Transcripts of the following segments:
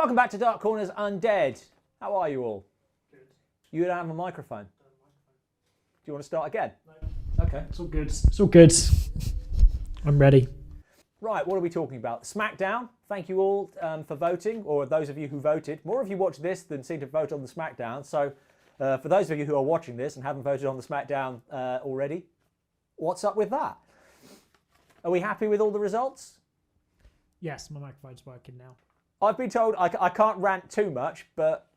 Welcome back to Dark Corners Undead. How are you all? Good. You don't have a microphone. Do you want to start again? No. Okay. It's all good. It's all good. I'm ready. Right, what are we talking about? Smackdown. Thank you all for voting, or those of you who voted. More of you watch this than seem to vote on the Smackdown. So for those of you who are watching this and haven't voted on the Smackdown already, what's up with that? Are we happy with all the results? Yes, my microphone's working now. I've been told I can't rant too much, but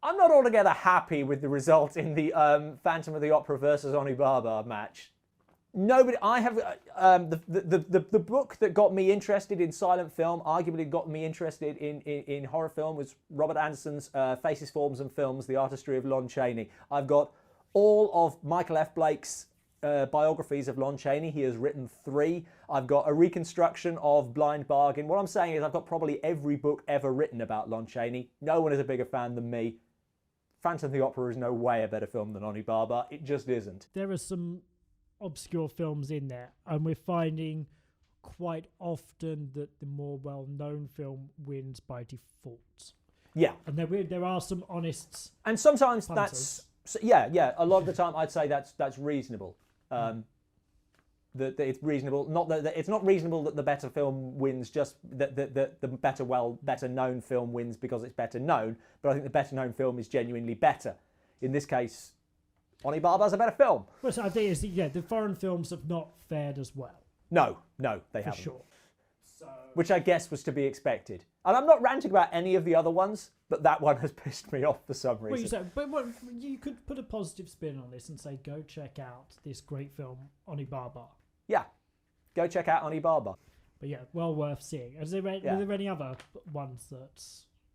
I'm not altogether happy with the result in the Phantom of the Opera versus Onibaba match. Nobody. I have the book that got me interested in silent film, arguably got me interested in horror film, was Robert Anderson's Faces, Forms and Films: The Artistry of Lon Chaney. I've got all of Michael F. Blake's biographies of Lon Chaney. He has written 3. I've got a reconstruction of Blind Bargain. What I'm saying is I've got probably every book ever written about Lon Chaney. No one is a bigger fan than me. Phantom of the Opera is no way a better film than Onibaba. It just isn't. There are some obscure films in there, and we're finding quite often that the more well-known film wins by default. Yeah. And there are some honest and sometimes punters. yeah. A lot of the time I'd say that's reasonable. That it's reasonable. Not that it's not reasonable that the better film wins just that the better known film wins because it's better known. But I think the better known film is genuinely better. In this case, Onibaba's a better film. Well, so I think the foreign films have not fared as well. No, they for haven't. Sure. So, which I guess was to be expected. And I'm not ranting about any of the other ones, but that one has pissed me off for some reason. You could put a positive spin on this and say, go check out this great film, Onibaba. Yeah, go check out Onibaba. But yeah, well worth seeing. Were there any other ones that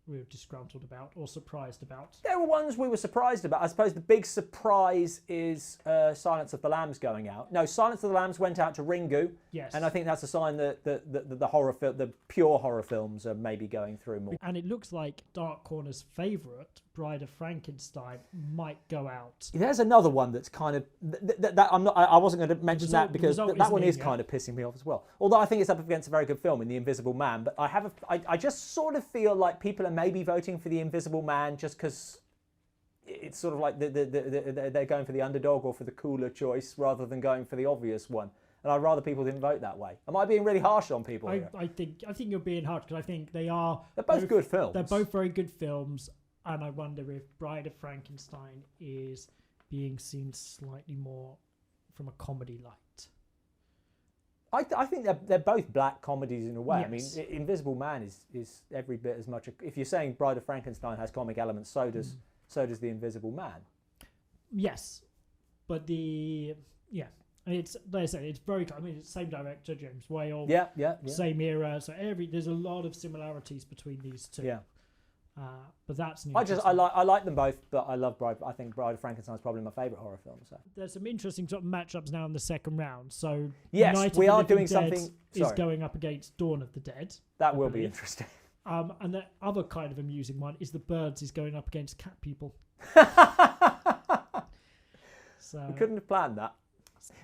we were disgruntled about or surprised about? There were ones we were surprised about. I suppose the big surprise is Silence of the Lambs going out. No, Silence of the Lambs went out to Ringu. Yes. And I think that's a sign that the pure horror films are maybe going through more. And it looks like Dark Corner's favourite, Bride of Frankenstein, might go out. There's another one that's kind of I wasn't going to mention that because that one is kind of pissing me off as well. Although I think it's up against a very good film in The Invisible Man, but I just sort of feel like people are maybe voting for The Invisible Man just because it's sort of like they're going for the underdog or for the cooler choice rather than going for the obvious one. And I'd rather people didn't vote that way. Am I being really harsh on people here? I think you're being harsh because I think they're both good films. They're both very good films, and I wonder if Bride of Frankenstein is being seen slightly more from a comedy light. I think they're both black comedies in a way. Yes. I mean, Invisible Man is every bit as much. If you're saying Bride of Frankenstein has comic elements, so does The Invisible Man. Yes, but it's like I said, it's very. I mean, it's the same director, James Whale. Yeah. Same era. So there's a lot of similarities between these two. Yeah. But that's new. I like them both, but I love Bride. I think Bride of Frankenstein is probably my favourite horror film. So there's some interesting sort of matchups now in the second round. So yes, Night we of are the Living doing Dead something. Is going up against Dawn of the Dead. That will be interesting. And the other kind of amusing one is The Birds is going up against Cat People. So we couldn't have planned that.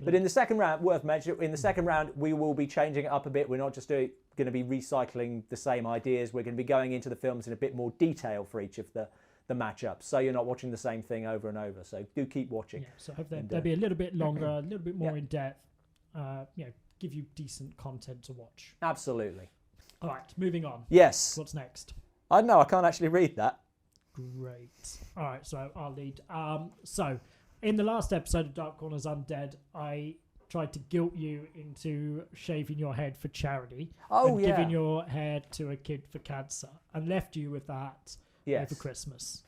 But in the second round, worth mentioning, in the second round, we will be changing it up a bit. We're not just going to be recycling the same ideas. We're going to be going into the films in a bit more detail for each of the matchups. So you're not watching the same thing over and over. So do keep watching. Yeah, so I hope they'll be a little bit longer, a little bit more in depth. Give you decent content to watch. Absolutely. All right, moving on. Yes. What's next? I don't know. I can't actually read that. Great. All right, so I'll lead. So in the last episode of Dark Corners Undead, I tried to guilt you into shaving your head for charity and giving your hair to a kid for cancer, and left you with that over Christmas.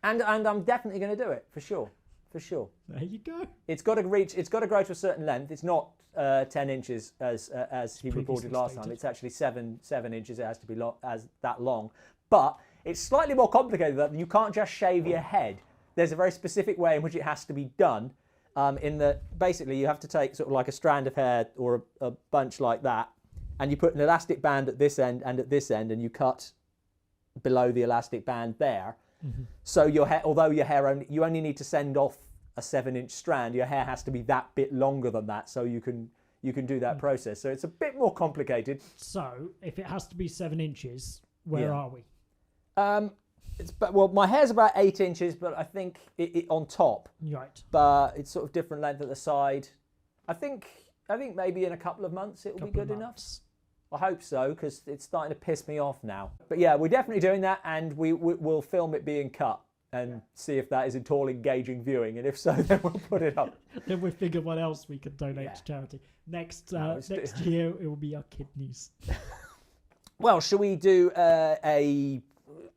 And I'm definitely going to do it for sure. There you go. It's got to grow to a certain length. It's not 10 inches as he reported last time. It's actually 7 inches. It has to be that long. But it's slightly more complicated than that. You can't just shave your head. There's a very specific way in which it has to be done. In that basically you have to take sort of like a strand of hair or a bunch like that, and you put an elastic band at this end and at this end, and you cut below the elastic band there. Mm-hmm. So your hair, although you only need to send off a 7-inch strand, your hair has to be that bit longer than that, so you can do that process. So it's a bit more complicated. So if it has to be 7 inches, where are we? Well, my hair's about 8 inches, but I think it on top. Right. But it's sort of different length at the side. I think maybe in a couple of months it'll be good enough. I hope so, because it's starting to piss me off now. But yeah, we're definitely doing that, and we'll film it being cut and see if that is at all engaging viewing, and if so, then we'll put it up. Then we'll figure what else we can donate to charity. Next year, it will be our kidneys. Well, shall we do a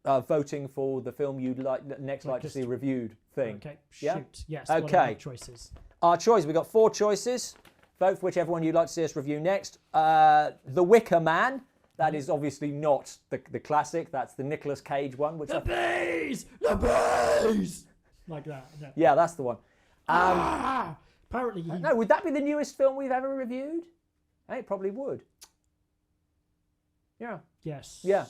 voting for the film you'd like to see reviewed thing? Okay, yeah? shoot. Yes, okay. What are our choices? Our choice, we've got 4 choices. Vote for whichever one you'd like to see us review next. The Wicker Man. That is obviously not the classic. That's the Nicolas Cage one. Which bees! The bees! Like that. No. Yeah, that's the one. Apparently No, would that be the newest film we've ever reviewed? It probably would. Yeah. Yes. Yeah.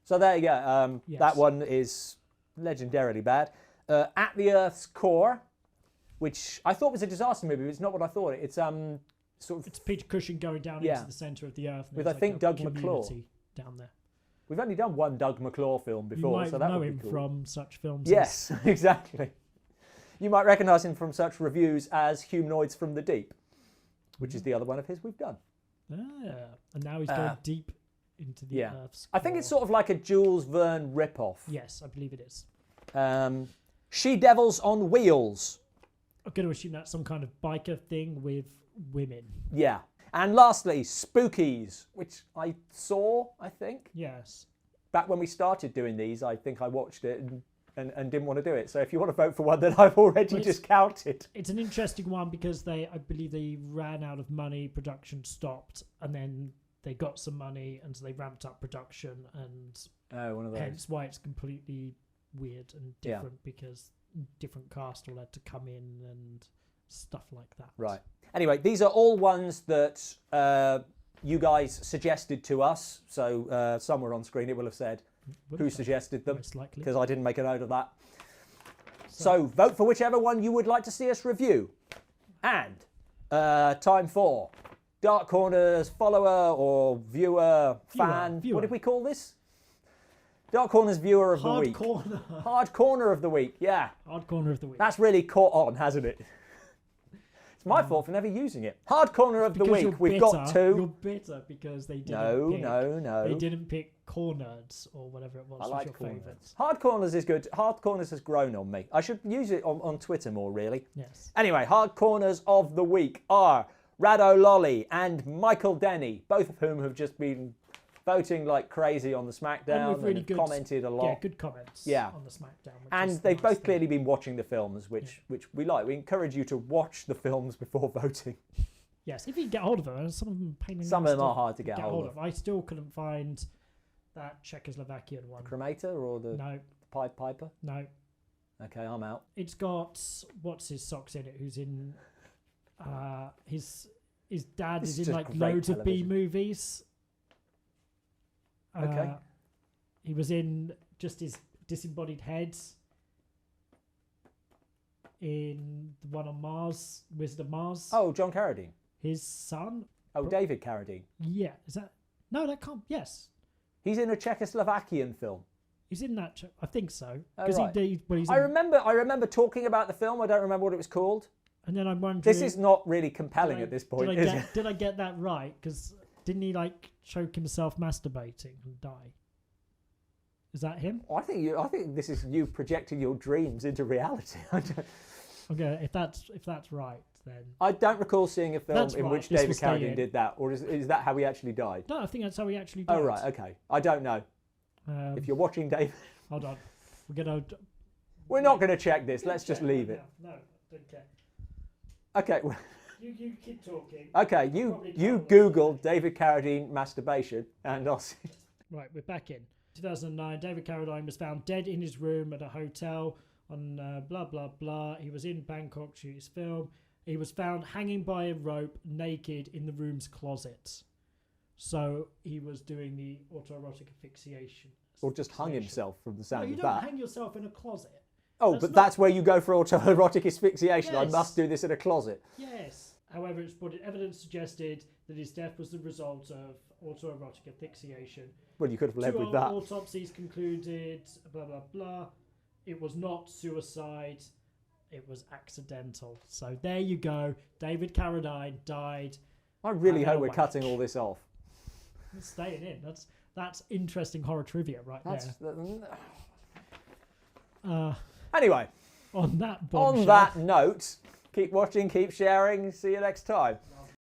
So there you go. Yes. That one is legendarily bad. At the Earth's Core, which I thought was a disaster movie, but it's not what I thought. It's sort of... It's Peter Cushing going down into the centre of the Earth. With, I think, Doug McClure. Down there. We've only done one Doug McClure film before, you might so that know would him be cool. from such films. Yes, exactly. You might recognise him from such reviews as Humanoids from the Deep, which is the other one of his we've done. And now he's going deep into the Earth's core. I think it's sort of like a Jules Verne ripoff. Yes, I believe it is. She-Devils on Wheels. I'm going to assume that's some kind of biker thing with women. Yeah. And lastly, Spookies, which I saw, I think. Yes. Back when we started doing these, I think I watched it and didn't want to do it. So if you want to vote for one that I've already discounted. It's an interesting one because I believe they ran out of money, production stopped, and then they got some money, and so they ramped up production, and one of those. Hence why it's completely weird and different because different cast all had to come in and stuff like that. Right. Anyway, these are all ones that you guys suggested to us. So somewhere on screen it will have said who suggested them, most likely, because I didn't make a note of that. So vote for whichever one you would like to see us review. And time for Dark Corner's follower or viewer, fan. Viewer. What did we call this? Dark Corner's viewer of the week. Corner. Hard Corner of the week, yeah. Hard Corner of the week. That's really caught on, hasn't it? It's my fault for never using it. Hard Corner of the week. We've got 2. You're bitter because they didn't No. They didn't pick Corners or whatever it was. I like your Corners. favourites. Hard Corners is good. Hard Corners has grown on me. I should use it on Twitter more, really. Yes. Anyway, Hard Corners of the week are Rado Lolly and Michael Denny, both of whom have just been voting like crazy on the Smackdown and commented a lot. Yeah, good comments on the Smackdown. And they've both clearly been watching the films, which we like. We encourage you to watch the films before voting. Yes, if you can get hold of them. Some of them Some of them are hard to get hold of. I still couldn't find that Czechoslovakian one. Cremator or the Pied Piper? No. Okay, I'm out. It's got what's his socks in it? Who's in his dad is in like loads of B movies. Okay. He was in just his disembodied head in the one on Mars, Wizard of Mars. Oh, John Carradine. His son. Oh, David Carradine. Yeah, is that? No, that can't. Yes. He's in a Czechoslovakian film. He's in that. I think so. Because he's I remember talking about the film. I don't remember what it was called. And then I'm wondering. This is not really compelling at this point, is it? Did I get that right? Because didn't he like choke himself masturbating and die? Is that him? I think this is you projecting your dreams into reality. Okay, if that's right, then I don't recall seeing a film in which David Carradine Carradine did that, or is that how he actually died? No, I think that's how he actually died. Oh right, okay. I don't know. If you're watching David, hold on, we're not going to check this. Let's just leave it. No, don't care. Okay. You keep talking. Okay, you Google David Carradine masturbation, and I'll see. Right, we're back in 2009. David Carradine was found dead in his room at a hotel on blah blah blah. He was in Bangkok shooting his film. He was found hanging by a rope, naked in the room's closet. So he was doing the autoerotic asphyxiation. Or just hung himself from the sound of that. You don't hang yourself in a closet. Oh, that's where you go for autoerotic asphyxiation. Yes. I must do this in a closet. Yes. However, evidence suggested that his death was the result of autoerotic asphyxiation. Well, you could have led with Two that. autopsies concluded, blah, blah, blah. It was not suicide. It was accidental. So there you go. David Carradine died. I really having hope a we're wank. cutting all this off. It's staying in. That's interesting horror trivia there. Anyway, On that on that note, keep watching, keep sharing. See you next time.